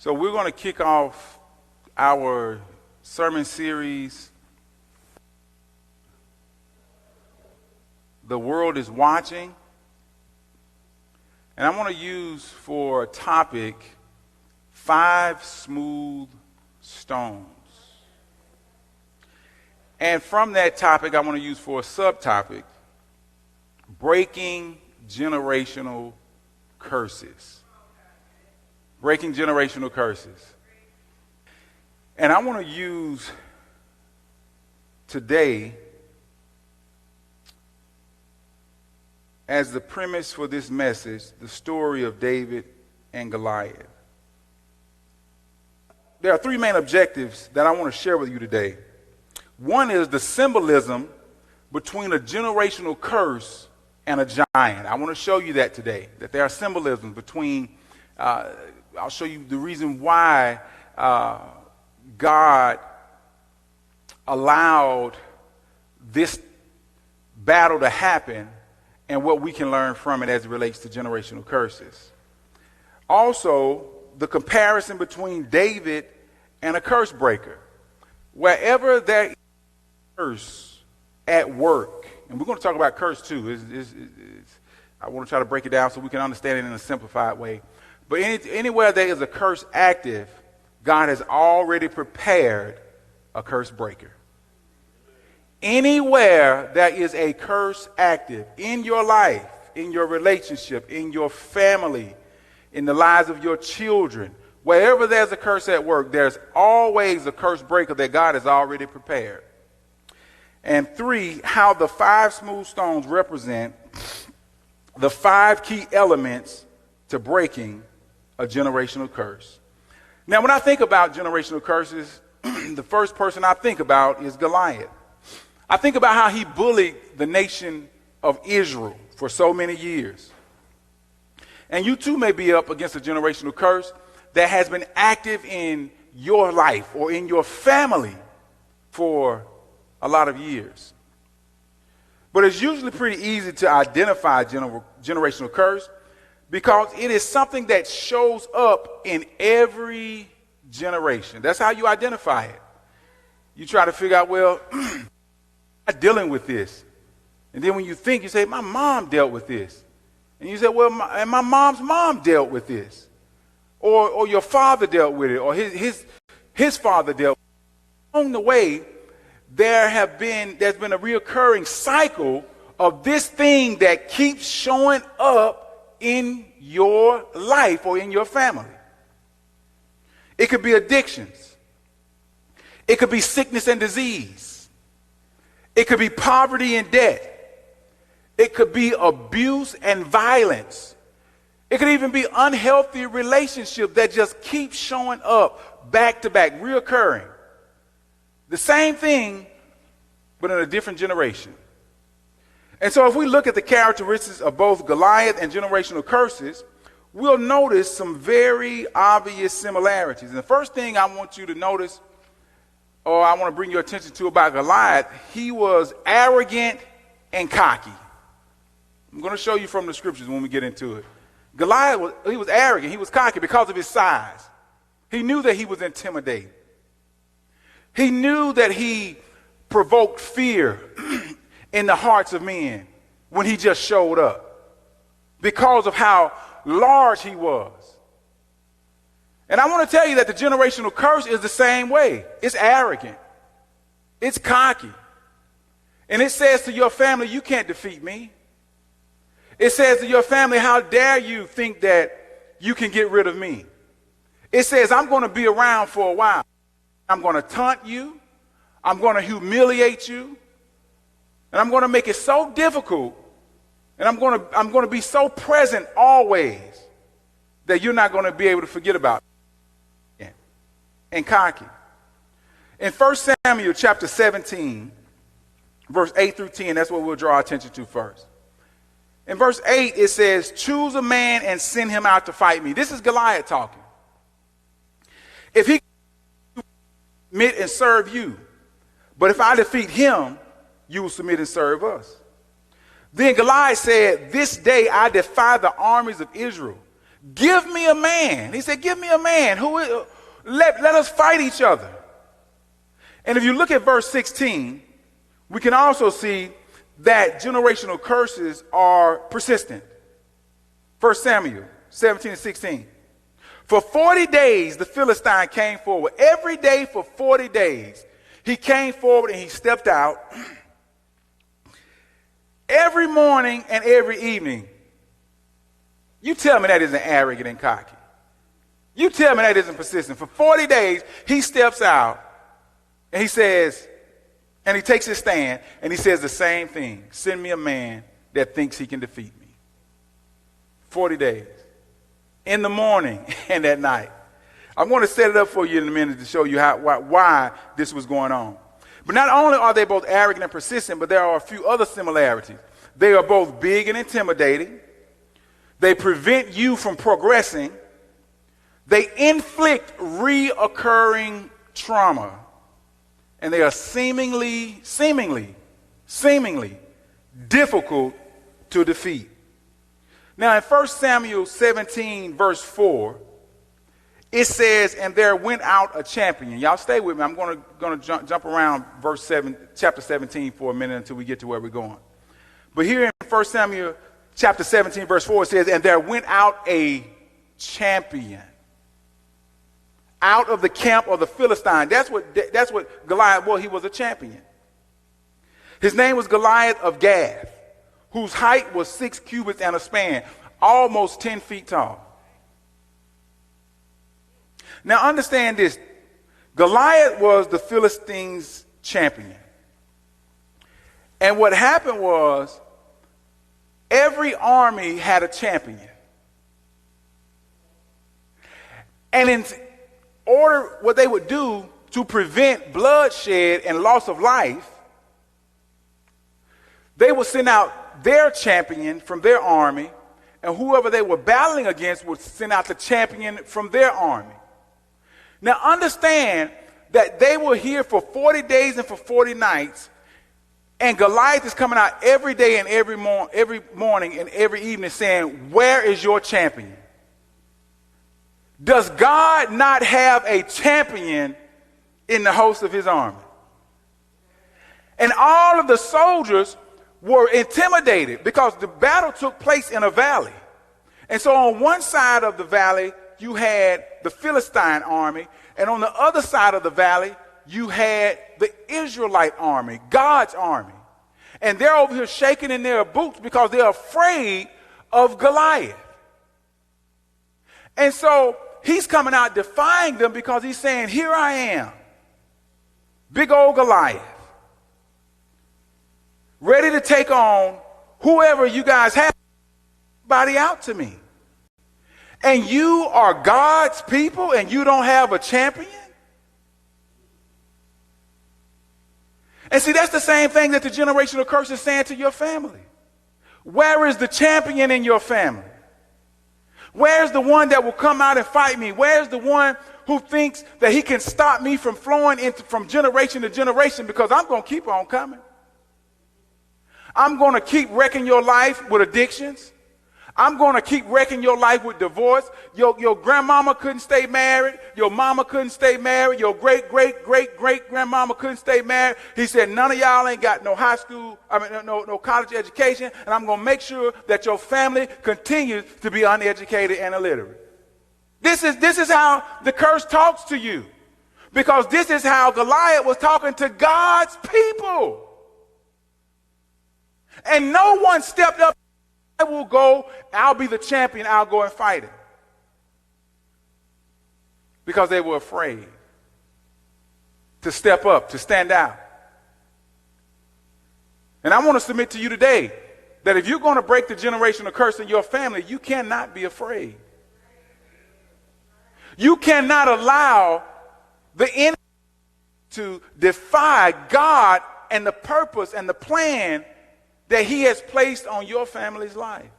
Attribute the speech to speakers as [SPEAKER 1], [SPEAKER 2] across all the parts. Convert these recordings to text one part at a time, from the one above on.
[SPEAKER 1] So we're going to kick off our sermon series, The World is Watching. And I want to use for a topic 5 smooth stones. And from that topic, I want to use for a subtopic, breaking generational curses. Breaking generational curses. And I want to use today as the premise for this message, the story of David and Goliath. There are 3 main objectives that I want to share with you today. One is the symbolism between a generational curse and a giant. I want to show you that today, that there are symbolisms between, I'll show you the reason why God allowed this battle to happen and what we can learn from it as it relates to generational curses. Also, the comparison between David and a curse breaker. Wherever there is a curse at work, and we're going to talk about curse too. I want to try to break it down so we can understand it in a simplified way. But anywhere there is a curse active, God has already prepared a curse breaker. Anywhere there is a curse active in your life, in your relationship, in your family, in the lives of your children, wherever there's a curse at work, there's always a curse breaker that God has already prepared. And 3, how the 5 smooth stones represent the 5 key elements to breaking a generational curse. Now, when I think about generational curses, the first person I think about is Goliath. I think about how he bullied the nation of Israel for so many years. And you too may be up against a generational curse that has been active in your life or in your family for a lot of years. But it's usually pretty easy to identify generational curse because it is something that shows up in every generation. That's how you identify it. You try to figure out, well, I'm dealing with this. And then when you think, you say, my mom dealt with this. And you say, well, my mom's mom dealt with this. Or your father dealt with it, or his father dealt with it. Along the way, there's been a reoccurring cycle of this thing that keeps showing up in your life or in your family. It could be addictions. It could be sickness and disease. It could be poverty and debt. It could be abuse and violence. It could even be unhealthy relationships that just keep showing up back to back, reoccurring. The same thing, but in a different generation. And so if we look at the characteristics of both Goliath and generational curses, we'll notice some very obvious similarities. And the first thing I want you to notice, or I want to bring your attention to about Goliath, he was arrogant and cocky. I'm going to show you from the scriptures when we get into it. Goliath, he was arrogant, he was cocky because of his size. He knew that he was intimidating. He knew that he provoked fear in the hearts of men when he just showed up because of how large he was. And I want to tell you that the generational curse is the same way. It's arrogant. It's cocky. And it says to your family, you can't defeat me. It says to your family, how dare you think that you can get rid of me? It says, I'm going to be around for a while. I'm going to taunt you. I'm going to humiliate you. And I'm going to make it so difficult. And I'm going to be so present always that you're not going to be able to forget about it. And cocky. In 1 Samuel chapter 17, verse 8 through 10, that's what we'll draw our attention to first. In verse 8, it says, choose a man and send him out to fight me. This is Goliath talking. If he submit and serve you, but if I defeat him, you will submit and serve us. Then Goliath said, this day I defy the armies of Israel. Give me a man. He said, give me a man let us fight each other. And if you look at verse 16, we can also see that generational curses are persistent. 1 Samuel 17 and 16. For 40 days, the Philistine came forward. Every day for 40 days, he came forward and he stepped out. Every morning and every evening. You tell me that isn't arrogant and cocky. You tell me that isn't persistent. For 40 days, he steps out and he says, and he takes his stand and he says the same thing. Send me a man that thinks he can defeat me. 40 days. In the morning and at night. I'm going to set it up for you in a minute to show you why this was going on. But not only are they both arrogant and persistent, but there are a few other similarities. They are both big and intimidating. They prevent you from progressing. They inflict reoccurring trauma. And they are seemingly difficult to defeat. Now in 1 Samuel 17 verse 4, it says, and there went out a champion. Y'all stay with me. I'm going to jump around chapter 17 for a minute until we get to where we're going. But here in 1 Samuel chapter 17 verse 4, it says, and there went out a champion out of the camp of the Philistine. That's what Goliath was. He was a champion. His name was Goliath of Gath, whose height was 6 cubits and a span, almost 10 feet tall. Now understand this. Goliath was the Philistines' champion. And what happened was, every army had a champion. And in order, what they would do to prevent bloodshed and loss of life, they would send out their champion from their army, and whoever they were battling against would send out the champion from their army. Now understand that they were here for 40 days and for 40 nights, and Goliath is coming out every day and every morning and every evening saying, where is your champion? Does God not have a champion in the host of his army? And all of the soldiers were intimidated because the battle took place in a valley. And so on one side of the valley, you had the Philistine army, and on the other side of the valley, you had the Israelite army, God's army. And they're over here shaking in their boots because they're afraid of Goliath. And so he's coming out defying them because he's saying, here I am, big old Goliath, ready to take on whoever you guys have, body out to me. And you are God's people and you don't have a champion? And see, that's the same thing that the generational curse is saying to your family. Where is the champion in your family? Where's the one that will come out and fight me? Where's the one who thinks that he can stop me from flowing from generation to generation, because I'm going to keep on coming. I'm going to keep wrecking your life with addictions. I'm going to keep wrecking your life with divorce. Your grandmama couldn't stay married. Your mama couldn't stay married. Your great-great-great-great-grandmama couldn't stay married. He said, none of y'all ain't got no no college education, and I'm going to make sure that your family continues to be uneducated and illiterate. This is how the curse talks to you, because this is how Goliath was talking to God's people. And no one stepped up. I will go, I'll be the champion, I'll go and fight it. Because they were afraid to step up, to stand out. And I want to submit to you today that if you're going to break the generational curse in your family, you cannot be afraid. You cannot allow the enemy to defy God and the purpose and the plan that he has placed on your family's life.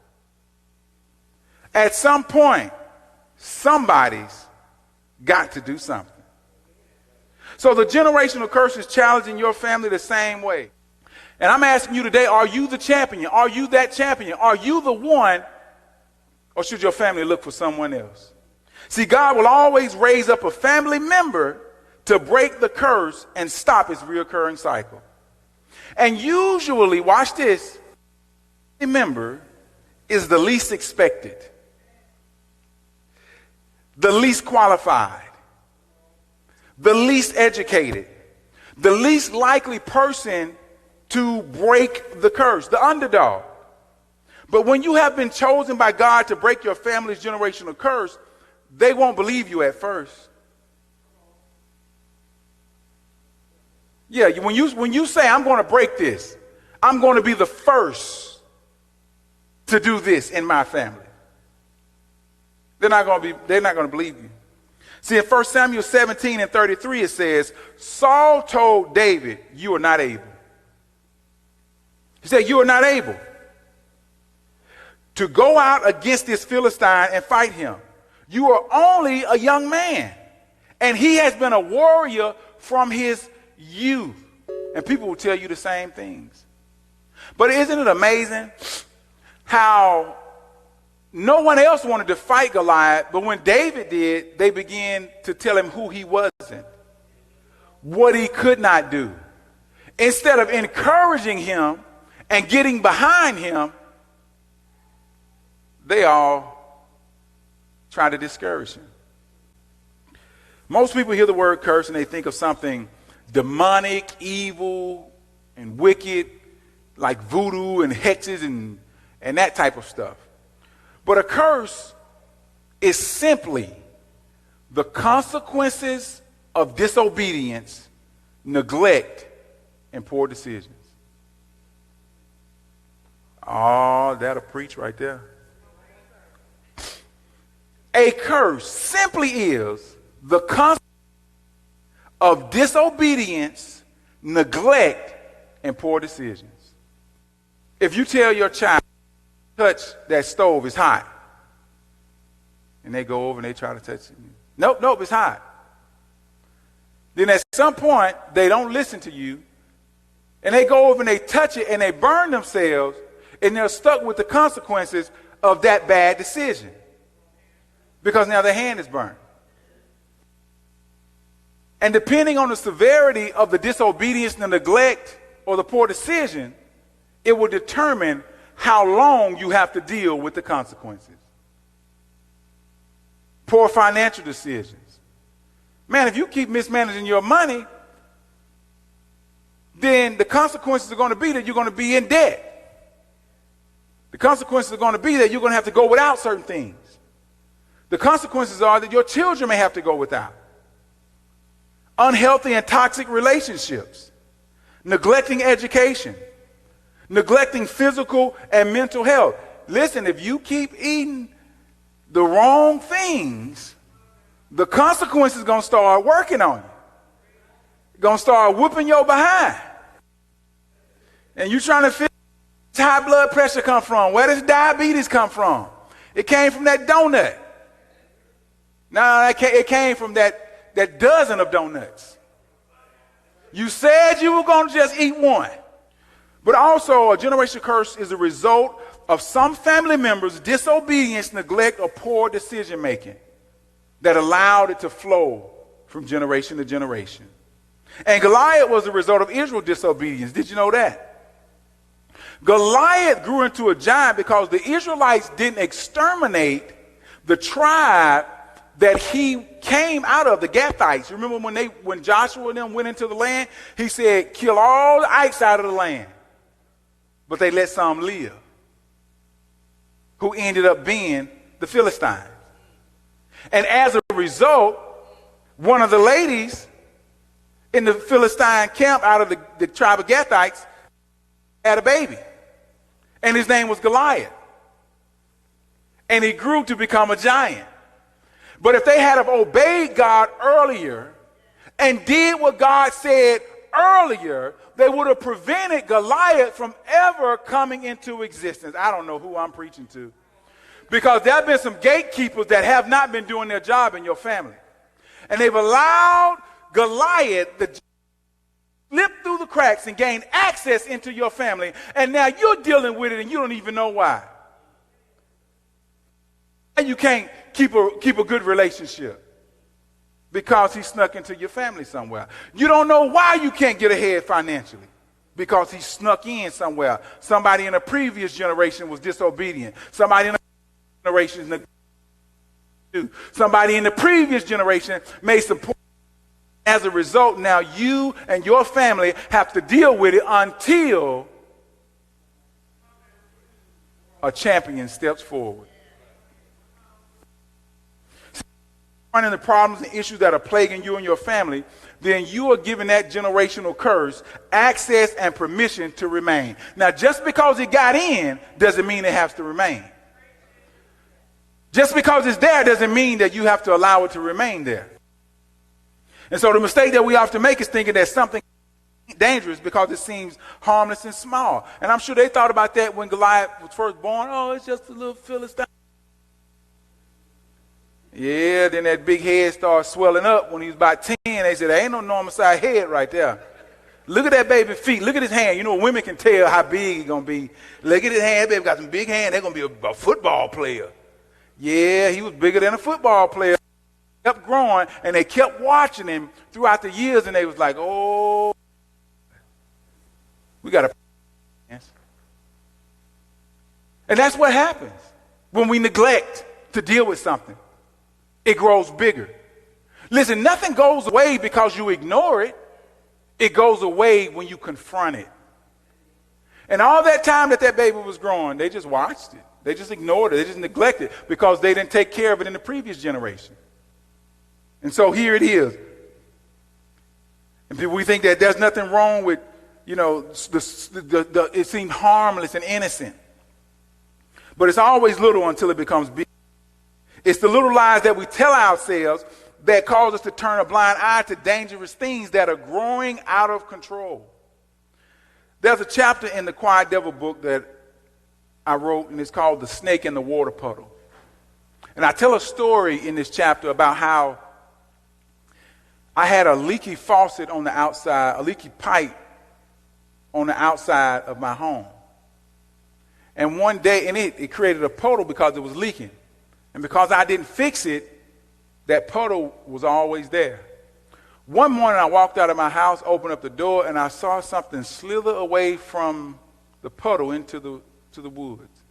[SPEAKER 1] At some point, somebody's got to do something. So the generational curse is challenging your family the same way. And I'm asking you today, are you the champion? Are you that champion? Are you the one Or should your family look for someone else? See, God will always raise up a family member to break the curse and stop its reoccurring cycle. And usually, watch this, the member is the least expected, the least qualified, the least educated, the least likely person to break the curse, the underdog. But when you have been chosen by God to break your family's generational curse, they won't believe you at first. Yeah, when you say, I'm going to break this, I'm going to be the first to do this in my family, they're not going to believe you. See, in 1 Samuel 17:33, it says, Saul told David, you are not able. He said, you are not able to go out against this Philistine and fight him. You are only a young man, and he has been a warrior from his youth. And people will tell you the same things. But isn't it amazing how no one else wanted to fight Goliath, but when David did, they began to tell him who he wasn't, what he could not do. Instead of encouraging him and getting behind him, they all try to discourage him. Most people hear the word curse and they think of something demonic, evil, and wicked, like voodoo and hexes and that type of stuff. But a curse is simply the consequences of disobedience, neglect, and poor decisions. Oh, that'll preach right there. A curse simply is the consequence of disobedience, neglect, and poor decisions. If you tell your child, touch that stove, it's hot, and they go over and they try to touch it. Nope, it's hot. Then at some point, they don't listen to you, and they go over and they touch it and they burn themselves, and they're stuck with the consequences of that bad decision. Because now their hand is burned. And depending on the severity of the disobedience, the neglect, or the poor decision, it will determine how long you have to deal with the consequences. Poor financial decisions. Man, if you keep mismanaging your money, then the consequences are going to be that you're going to be in debt. The consequences are going to be that you're going to have to go without certain things. The consequences are that your children may have to go without. Unhealthy and toxic relationships, neglecting education, neglecting physical and mental health. Listen, if you keep eating the wrong things, the consequences are going to start working on you. Going to start whooping your behind. And you're trying to figure out where high blood pressure come from. Where does diabetes come from? It came from that donut. No, it came from that dozen of donuts. You said you were going to just eat one. But also, a generational curse is a result of some family members' disobedience, neglect, or poor decision making that allowed it to flow from generation to generation. And Goliath was the result of Israel's disobedience. Did you know that? Goliath grew into a giant because the Israelites didn't exterminate the tribe that he came out of, the Gathites. Remember when Joshua and them went into the land, he said, kill all the ites out of the land. But they let some live, who ended up being the Philistines. And as a result, one of the ladies in the Philistine camp out of the tribe of Gathites had a baby. And his name was Goliath. And he grew to become a giant. But if they had have obeyed God earlier and did what God said earlier, they would have prevented Goliath from ever coming into existence. I don't know who I'm preaching to. Because there have been some gatekeepers that have not been doing their job in your family. And they've allowed Goliath to slip through the cracks and gain access into your family. And now you're dealing with it and you don't even know why. you can't keep a good relationship. Because he snuck into your family somewhere. You don't know why you can't get ahead financially. Because he snuck in somewhere. Somebody in a previous generation was disobedient. Somebody in a generation, somebody in the previous generation made some poor. As a result, now you and your family have to deal with it until a champion steps forward. Running the problems and issues that are plaguing you and your family, then you are giving that generational curse access and permission to remain. Now, just because it got in doesn't mean it has to remain. Just because it's there doesn't mean that you have to allow it to remain there. And so the mistake that we often make is thinking that something is dangerous because it seems harmless and small. And I'm sure they thought about that when Goliath was first born. Oh, it's just a little Philistine. Yeah, then that big head started swelling up when he was about 10. They said, there ain't no normal size head right there. Look at that baby's feet. Look at his hand. You know, women can tell how big he's going to be. Look at his hand. Baby got some big hand. They're going to be a football player. Yeah, he was bigger than a football player. He kept growing, and they kept watching him throughout the years, and they was like, oh, we got to. And that's what happens when we neglect to deal with something. It grows bigger. Listen, nothing goes away because you ignore it. It goes away when you confront it. And all that time that baby was growing, they just watched it. They just ignored it. They just neglected it because they didn't take care of it in the previous generation. And so here it is. And we think that there's nothing wrong with, you know, it seemed harmless and innocent. But it's always little until it becomes big. It's the little lies that we tell ourselves that cause us to turn a blind eye to dangerous things that are growing out of control. There's a chapter in the Quiet Devil book that I wrote, and it's called The Snake in the Water Puddle. And I tell a story in this chapter about how I had a leaky faucet on the outside, a leaky pipe on the outside of my home. And one day, and it created a puddle because it was leaking. And because I didn't fix it, that puddle was always there. One morning I walked out of my house, opened up the door, and I saw something slither away from the puddle into the woods.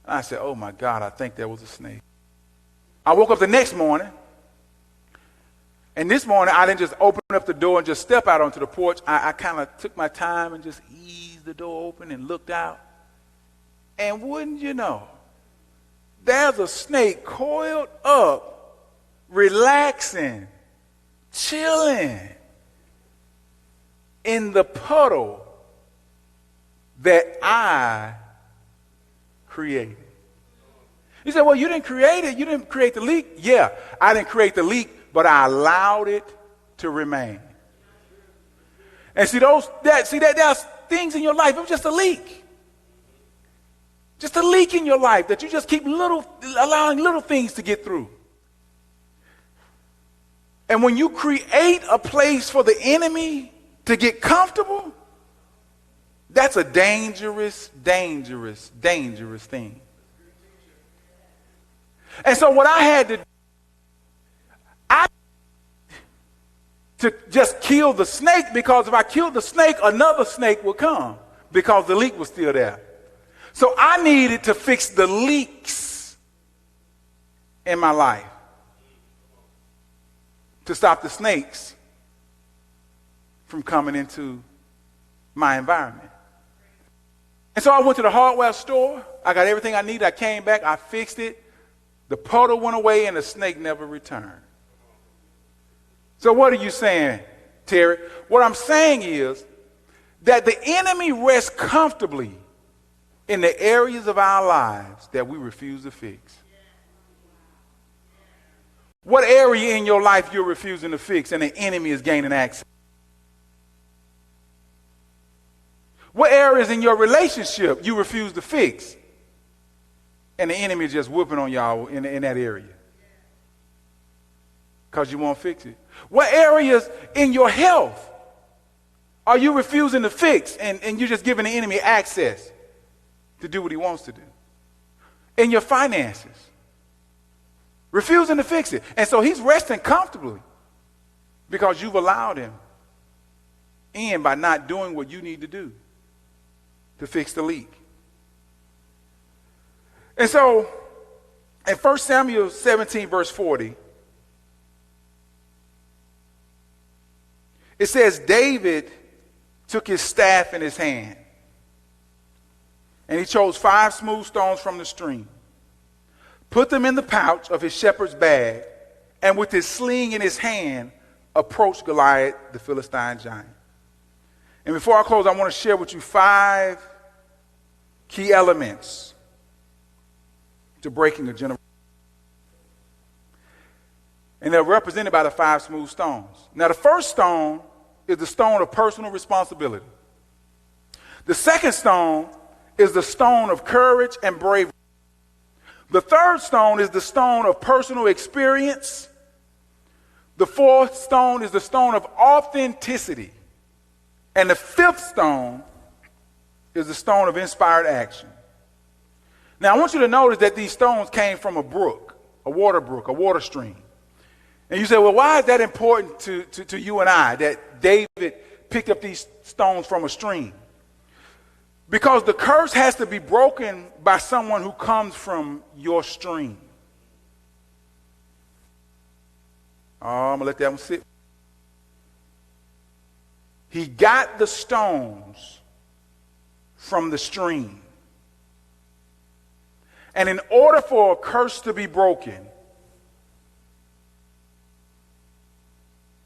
[SPEAKER 1] And I said, oh my God, I think that was a snake. I woke up the next morning, and this morning I didn't just open up the door and just step out onto the porch. I kind of took my time and just eased the door open and looked out. And wouldn't you know, there's a snake coiled up, relaxing, chilling in the puddle that I created. You said, well, you didn't create it. You didn't create the leak. Yeah, I didn't create the leak, but I allowed it to remain. And there's things in your life. It was just a leak. Just a leak in your life that you just keep allowing little things to get through. And when you create a place for the enemy to get comfortable, that's a dangerous, dangerous, dangerous thing. And so what I had to do, to just kill the snake, because if I killed the snake, another snake would come because the leak was still there. So I needed to fix the leaks in my life to stop the snakes from coming into my environment. And so I went to the hardware store. I got everything I needed. I came back. I fixed it. The puddle went away and the snake never returned. So what are you saying, Terry? What I'm saying is that the enemy rests comfortably in the areas of our lives that we refuse to fix. What area in your life you're refusing to fix and the enemy is gaining access? What areas in your relationship you refuse to fix and the enemy is just whooping on y'all in that area because you won't fix it? What areas in your health are you refusing to fix and you're just giving the enemy access to do what he wants to do? In your finances, refusing to fix it. And so he's resting comfortably because you've allowed him in by not doing what you need to do to fix the leak. And so in 1 Samuel 17, verse 40, it says David took his staff in his hand, and he chose 5 smooth stones from the stream, put them in the pouch of his shepherd's bag, and with his sling in his hand, approached Goliath, the Philistine giant. And before I close, I want to share with you 5 key elements to breaking a generation. And they're represented by the 5 smooth stones. Now, the first stone is the stone of personal responsibility. The second stone is the stone of courage and bravery. The third stone is the stone of personal experience. The fourth stone is the stone of authenticity. And the fifth stone is the stone of inspired action. Now, I want you to notice that these stones came from a brook, a water stream. And you say, well, why is that important to you and I, that David picked up these stones from a stream? Because the curse has to be broken by someone who comes from your stream. Oh, I'm going to let that one sit. He got the stones from the stream. And in order for a curse to be broken,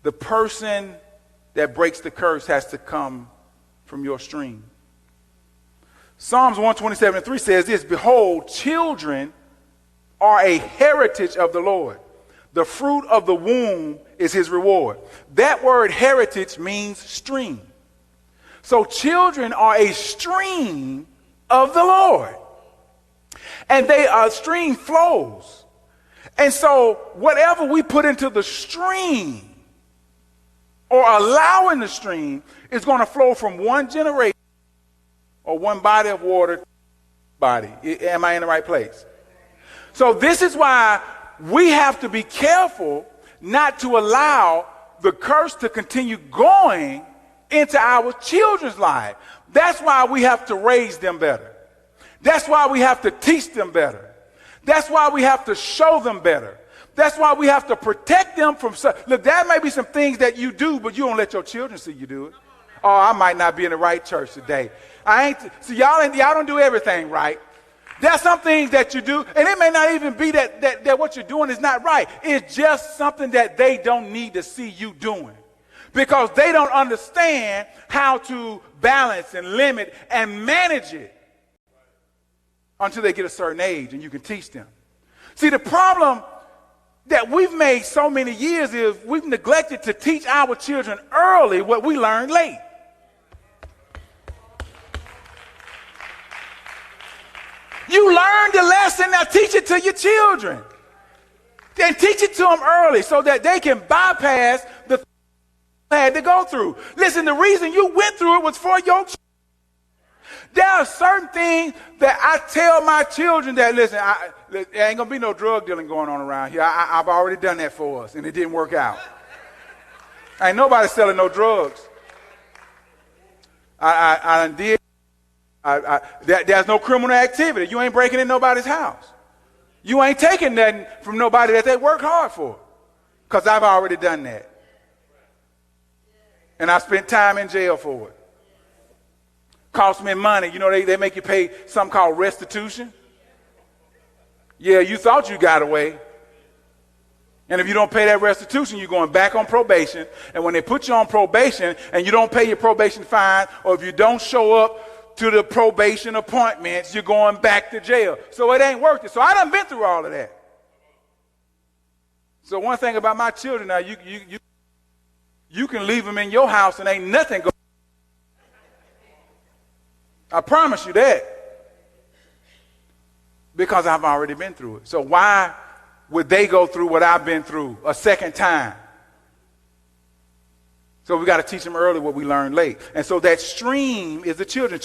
[SPEAKER 1] the person that breaks the curse has to come from your stream. Psalms 127:3 says this, behold, children are a heritage of the Lord. The fruit of the womb is his reward. That word heritage means stream. So children are a stream of the Lord. And a stream flows. And so whatever we put into the stream or allow in the stream is going to flow from one generation or one body of water body. Am I in the right place? So this is why we have to be careful not to allow the curse to continue going into our children's life. That's why we have to raise them better. That's why we have to teach them better. That's why we have to show them better. That's why we have to protect them from. Look, there may be some things that you do, but you don't let your children see you do it. Oh, I might not be in the right church today. Y'all don't do everything right. There's some things that you do, and it may not even be that what you're doing is not right. It's just something that they don't need to see you doing, because they don't understand how to balance and limit and manage it until they get a certain age, and you can teach them. See, the problem that we've made so many years is we've neglected to teach our children early what we learned late. You learned the lesson, now teach it to your children. Then teach it to them early so that they can bypass the things they had to go through. Listen, the reason you went through it was for your children. There are certain things that I tell my children that, listen, there ain't going to be no drug dealing going on around here. I've already done that for us, and it didn't work out. Ain't nobody selling no drugs. I did. There's no criminal activity. You ain't breaking in nobody's house. You ain't taking nothing from nobody that they worked hard for, because I've already done that. And I spent time in jail for it. Cost me money. You know, they make you pay something called restitution. Yeah, you thought you got away. And if you don't pay that restitution, you're going back on probation. And when they put you on probation and you don't pay your probation fine, or if you don't show up to the probation appointments, you're going back to jail. So it ain't worth it. So I done been through all of that. So one thing about my children now, you can leave them in your house and ain't nothing going. I promise you that, because I've already been through it. So why would they go through what I've been through a second time? So we got to teach them early what we learned late. And so that stream is the children.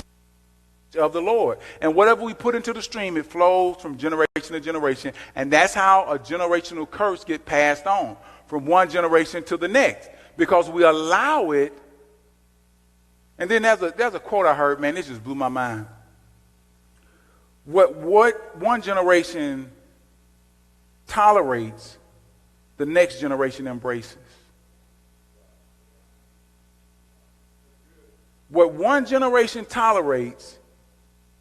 [SPEAKER 1] of the Lord. And whatever we put into the stream, it flows from generation to generation. And that's how a generational curse gets passed on from one generation to the next, because we allow it. And then there's a quote I heard, man, this just blew my mind. What one generation tolerates, the next generation embraces. What one generation tolerates,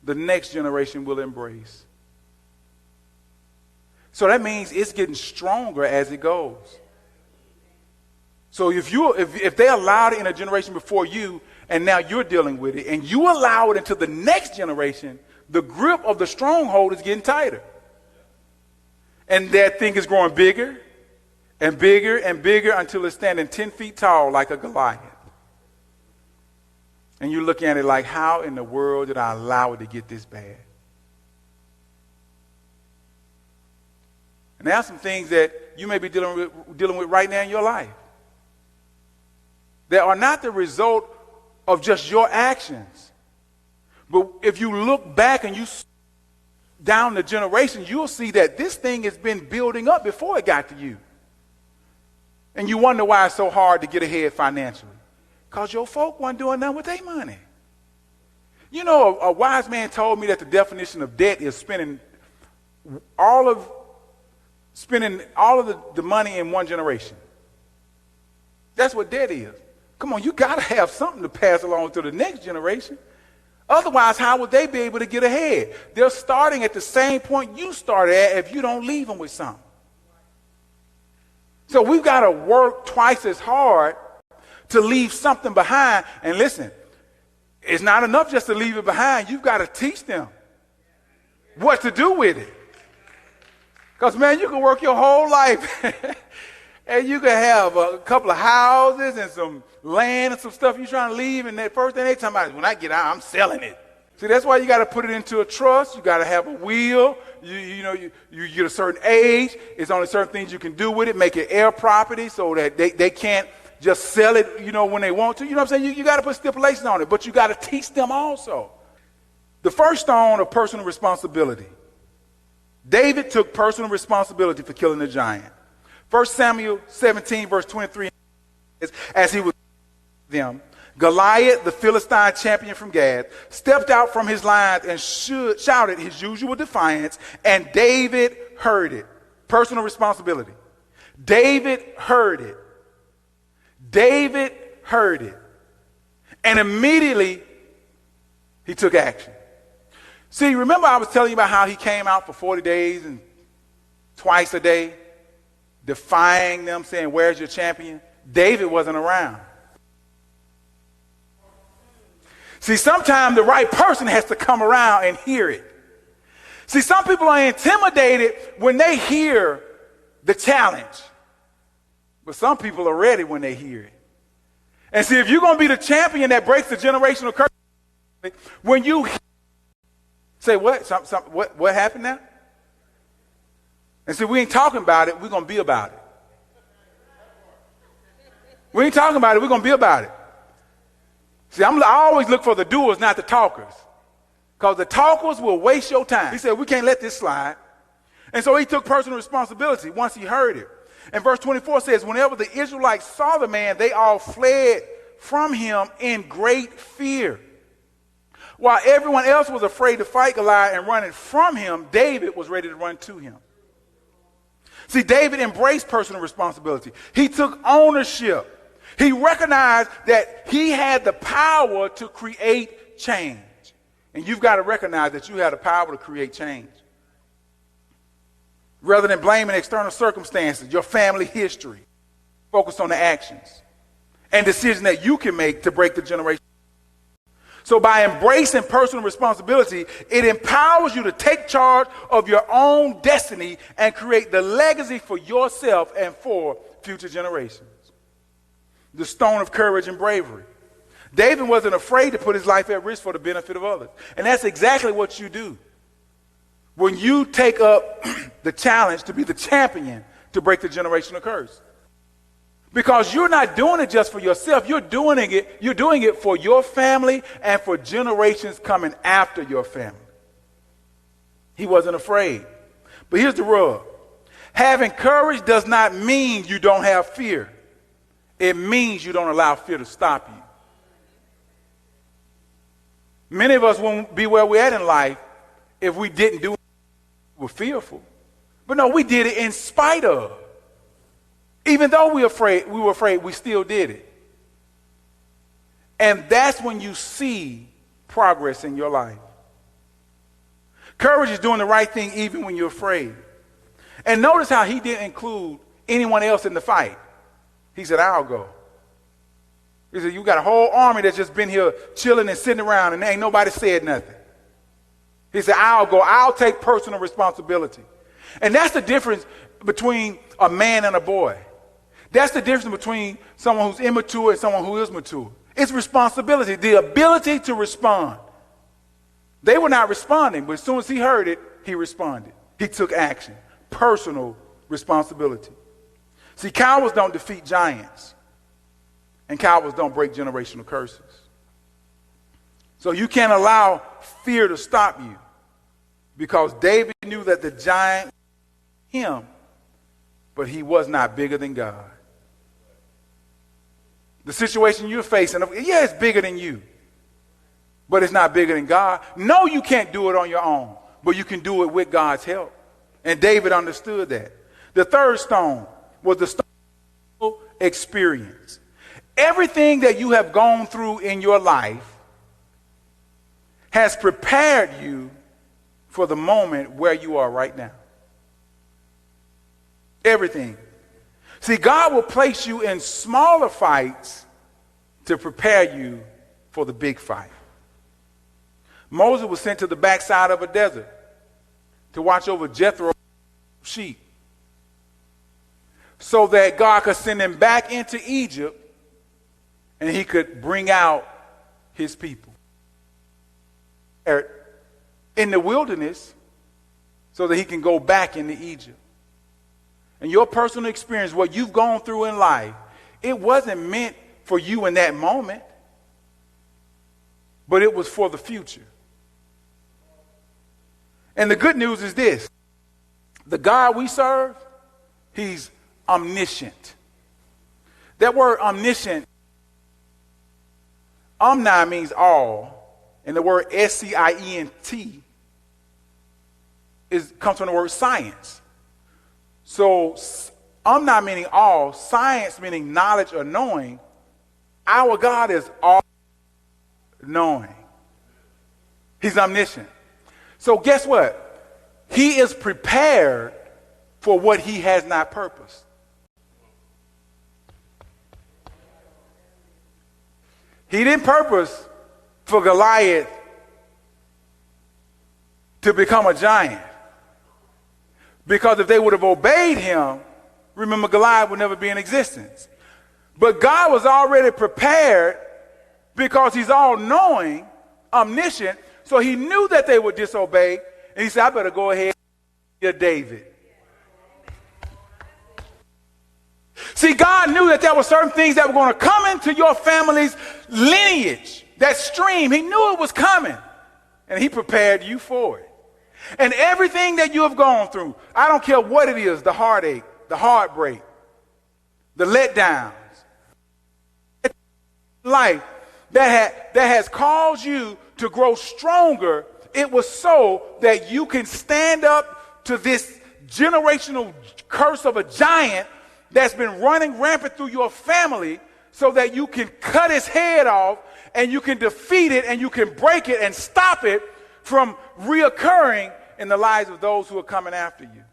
[SPEAKER 1] the next generation will embrace. So that means it's getting stronger as it goes. So if they allowed it in a generation before you, and now you're dealing with it, and you allow it into the next generation, the grip of the stronghold is getting tighter. And that thing is growing bigger and bigger and bigger until it's standing 10 feet tall like a Goliath. And you're looking at it like, how in the world did I allow it to get this bad? And there are some things that you may be dealing with right now in your life that are not the result of just your actions. But if you look back and you down the generation, you'll see that this thing has been building up before it got to you. And you wonder why it's so hard to get ahead financially. Because your folk weren't doing nothing with their money. You know, a wise man told me that the definition of debt is spending all of the money in one generation. That's what debt is. Come on, you got to have something to pass along to the next generation. Otherwise, how would they be able to get ahead? They're starting at the same point you started at if you don't leave them with something. So we've got to work twice as hard to leave something behind. And listen, it's not enough just to leave it behind. You've got to teach them what to do with it. Because, man, you can work your whole life and you can have a couple of houses and some land and some stuff you're trying to leave, and that first thing they talking about is, when I get out, I'm selling it. See, that's why you got to put it into a trust. You got to have a will. You get a certain age. It's only certain things you can do with it. Make it heir property so that they can't just sell it, when they want to. You know what I'm saying? You got to put stipulations on it, but you got to teach them also. The first stone of personal responsibility. David took personal responsibility for killing the giant. 1 Samuel 17, verse 23, as he was them, Goliath, the Philistine champion from Gath, stepped out from his lines and shouted his usual defiance, and David heard it. Personal responsibility. David heard it. David heard it. And immediately, he took action. See, remember I was telling you about how he came out for 40 days and twice a day, defying them, saying, "Where's your champion?" David wasn't around. See, sometimes the right person has to come around and hear it. See, some people are intimidated when they hear the challenge. But some people are ready when they hear it. And see, if you're going to be the champion that breaks the generational curse, when you say, what? What happened now? And see, we ain't talking about it. We're going to be about it. We ain't talking about it. We're going to be about it. See, I always look for the doers, not the talkers. Because the talkers will waste your time. He said, we can't let this slide. And so he took personal responsibility once he heard it. And verse 24 says, whenever the Israelites saw the man, they all fled from him in great fear. While everyone else was afraid to fight Goliath and running from him, David was ready to run to him. See, David embraced personal responsibility. He took ownership. He recognized that he had the power to create change. And you've got to recognize that you have the power to create change. Rather than blaming external circumstances, your family history, focus on the actions and decisions that you can make to break the generation. So by embracing personal responsibility, it empowers you to take charge of your own destiny and create the legacy for yourself and for future generations. The stone of courage and bravery. David wasn't afraid to put his life at risk for the benefit of others. And that's exactly what you do. When you take up the challenge to be the champion to break the generational curse. Because you're not doing it just for yourself. You're doing it for your family and for generations coming after your family. He wasn't afraid. But here's the rub. Having courage does not mean you don't have fear. It means you don't allow fear to stop you. Many of us won't be where we're at in life if we didn't do it. We were fearful. But no, we did it in spite of. Even though we were afraid, we still did it. And that's when you see progress in your life. Courage is doing the right thing even when you're afraid. And notice how he didn't include anyone else in the fight. He said, I'll go. He said, you got a whole army that's just been here chilling and sitting around and ain't nobody said nothing. He said, I'll go. I'll take personal responsibility. And that's the difference between a man and a boy. That's the difference between someone who's immature and someone who is mature. It's responsibility, the ability to respond. They were not responding, but as soon as he heard it, he responded. He took action. Personal responsibility. See, cowards don't defeat giants, and cowards don't break generational curses. So you can't allow fear to stop you, because David knew that the giant was him, but he was not bigger than God. The situation you're facing, yeah, it's bigger than you, but it's not bigger than God. No, you can't do it on your own, but you can do it with God's help. And David understood that. The third stone was the stone of experience. Everything that you have gone through in your life has prepared you for the moment where you are right now. Everything. See, God will place you in smaller fights to prepare you for the big fight. Moses was sent to the backside of a desert to watch over Jethro's sheep, so that God could send him back into Egypt and he could bring out his people in the wilderness so that he can go back into Egypt. And your personal experience, what you've gone through in life, it wasn't meant for you in that moment, but it was for the future. And the good news is this. The God we serve, he's omniscient. That word omniscient, omni means all, and the word S-C-I-E-N-T comes from the word science. So omni meaning all, science meaning knowledge or knowing. Our God is all knowing. He's omniscient. So guess what? He is prepared for what he has not purposed. He didn't purpose for Goliath to become a giant. Because if they would have obeyed him, remember, Goliath would never be in existence. But God was already prepared because he's all-knowing, omniscient, so he knew that they would disobey, and he said, I better go ahead and David. See, God knew that there were certain things that were going to come into your family's lineage, that stream. He knew it was coming, and he prepared you for it. And everything that you have gone through, I don't care what it is, the heartache, the heartbreak, the letdowns, life that has caused you to grow stronger, it was so that you can stand up to this generational curse of a giant that's been running rampant through your family, so that you can cut his head off and you can defeat it and you can break it and stop it from reoccurring in the lives of those who are coming after you.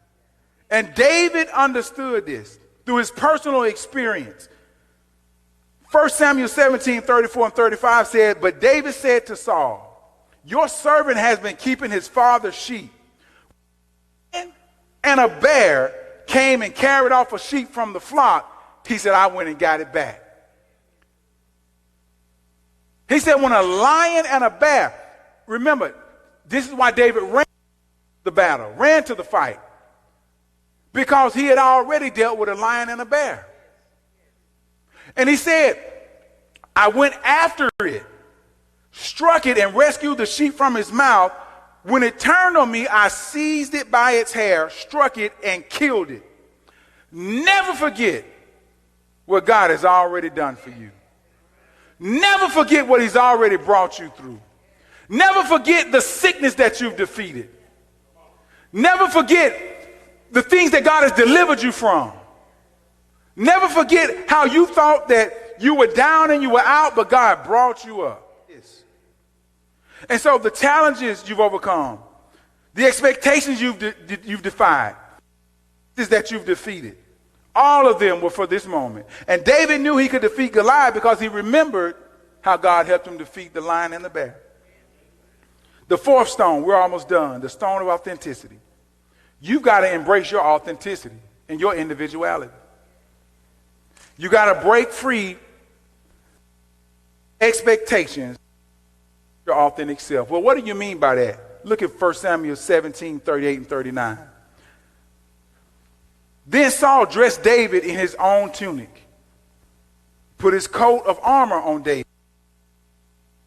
[SPEAKER 1] And David understood this through his personal experience. 1 Samuel 17:34 and 35 said, but David said to Saul, your servant has been keeping his father's sheep, and a bear came and carried off a sheep from the flock. He said, I went and got it back. He said, when a lion and a bear, remember, this is why David ran the battle, ran to the fight, because he had already dealt with a lion and a bear. And he said, I went after it, struck it, and rescued the sheep from his mouth. When it turned on me, I seized it by its hair, struck it, and killed it. Never forget what God has already done for you. Never forget what he's already brought you through. Never forget the sickness that you've defeated. Never forget the things that God has delivered you from. Never forget how you thought that you were down and you were out, but God brought you up. And so the challenges you've overcome, the expectations you've defied, is that you've defeated. All of them were for this moment. And David knew he could defeat Goliath because he remembered how God helped him defeat the lion and the bear. The fourth stone, we're almost done, the stone of authenticity. You've got to embrace your authenticity and your individuality. You got to break free expectations, your authentic self. Well, what do you mean by that? Look at 1 Samuel 17, 38 and 39. Then Saul dressed David in his own tunic, put his coat of armor on David,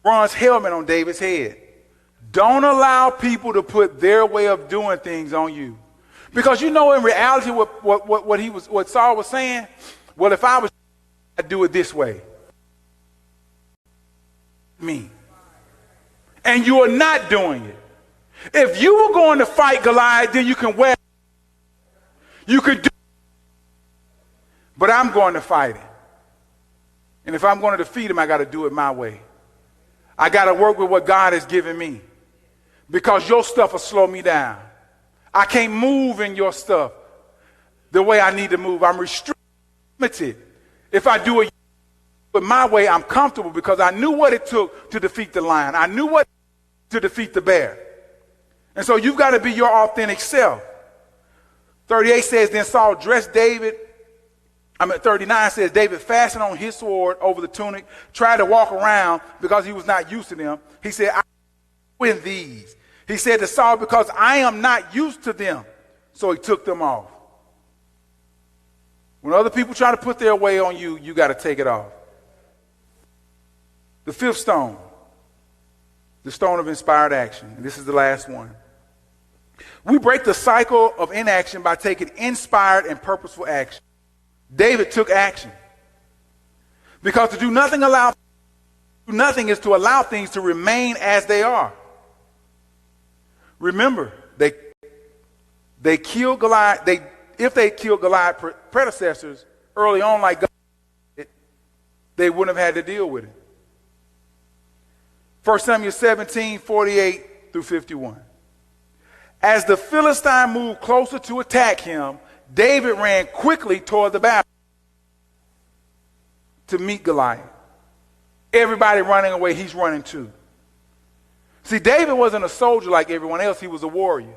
[SPEAKER 1] bronze helmet on David's head. Don't allow people to put their way of doing things on you. Because you know in reality what Saul was saying? Well, if I was, I'd do it this way. Me. And you are not doing it. If you were going to fight Goliath, then you can wear, you could do, but I'm going to fight him. And if I'm going to defeat him, I got to do it my way. I got to work with what God has given me. Because your stuff will slow me down. I can't move in your stuff the way I need to move. I'm restricted. If I do it but my way, I'm comfortable because I knew what it took to defeat the lion. I knew what to defeat the bear. And so you've got to be your authentic self. 38 says, then Saul dressed David. 39 says, David fastened on his sword over the tunic, tried to walk around because he was not used to them. He said, I win these. He said to Saul, because I am not used to them. So he took them off. When other people try to put their way on you, you got to take it off. The fifth stone, the stone of inspired action. And this is the last one. We break the cycle of inaction by taking inspired and purposeful action. David took action. Because to do nothing is to allow things to remain as they are. Remember, they killed Goliath. If they killed Goliath's predecessors early on like God, they wouldn't have had to deal with it. 1 Samuel 17, 48 through 51. As the Philistine moved closer to attack him, David ran quickly toward the battle to meet Goliath. Everybody running away, he's running too. See, David wasn't a soldier like everyone else. He was a warrior.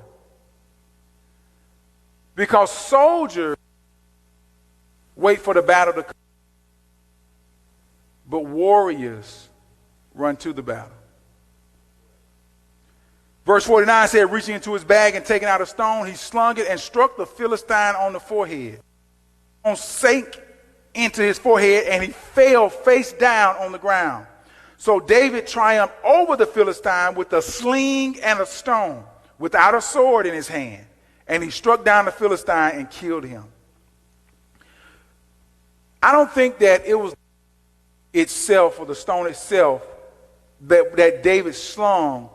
[SPEAKER 1] Because soldiers wait for the battle to come, but warriors run to the battle. Verse 49 said, reaching into his bag and taking out a stone, he slung it and struck the Philistine on the forehead. Stone sank into his forehead and he fell face down on the ground. So David triumphed over the Philistine with a sling and a stone, without a sword in his hand. And he struck down the Philistine and killed him. I don't think that it was itself or the stone itself that David slung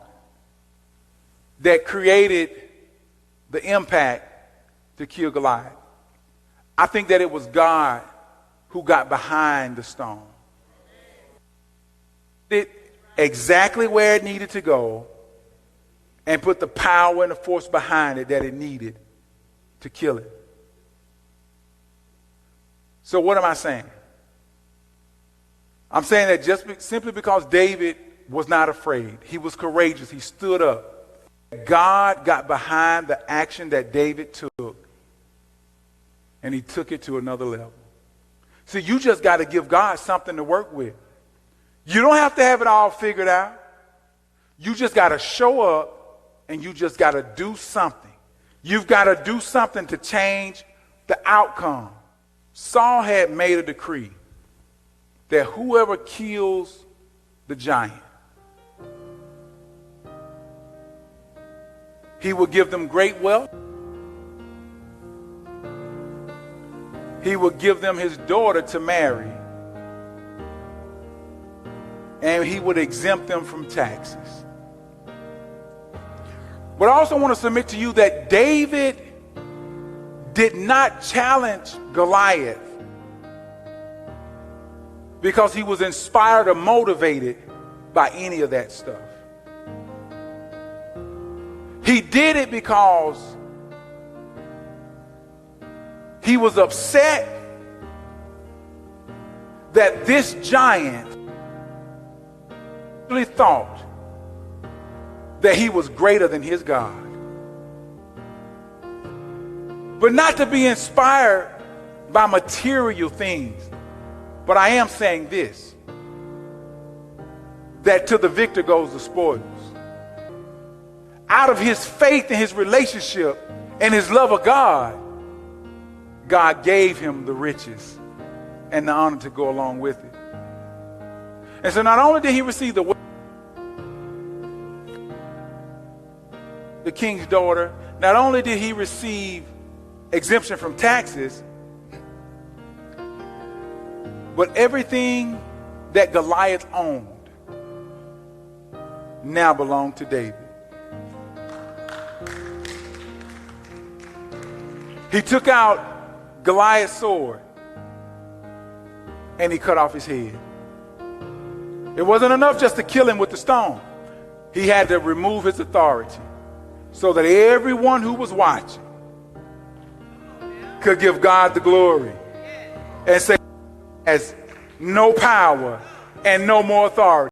[SPEAKER 1] that created the impact to kill Goliath. I think that it was God who got behind the stone. It exactly where it needed to go and put the power and the force behind it that it needed to kill it. So what am I saying? I'm saying that simply because David was not afraid, he was courageous, he stood up, God got behind the action that David took and he took it to another level. See, you just got to give God something to work with. You don't have to have it all figured out. You just got to show up and you just got to do something. You've got to do something to change the outcome. Saul had made a decree that whoever kills the giant, he will give them great wealth. He will give them his daughter to marry. And he would exempt them from taxes. But I also want to submit to you that David did not challenge Goliath because he was inspired or motivated by any of that stuff. He did it because he was upset that this giant really thought that he was greater than his God. But not to be inspired by material things. But I am saying this, that to the victor goes the spoils. Out of his faith and his relationship and his love of God, God gave him the riches and the honor to go along with it. And so not only did he receive the king's daughter, not only did he receive exemption from taxes, but everything that Goliath owned now belonged to David. He took out Goliath's sword and he cut off his head. It wasn't enough just to kill him with the stone. He had to remove his authority so that everyone who was watching could give God the glory and say, has no power and no more authority.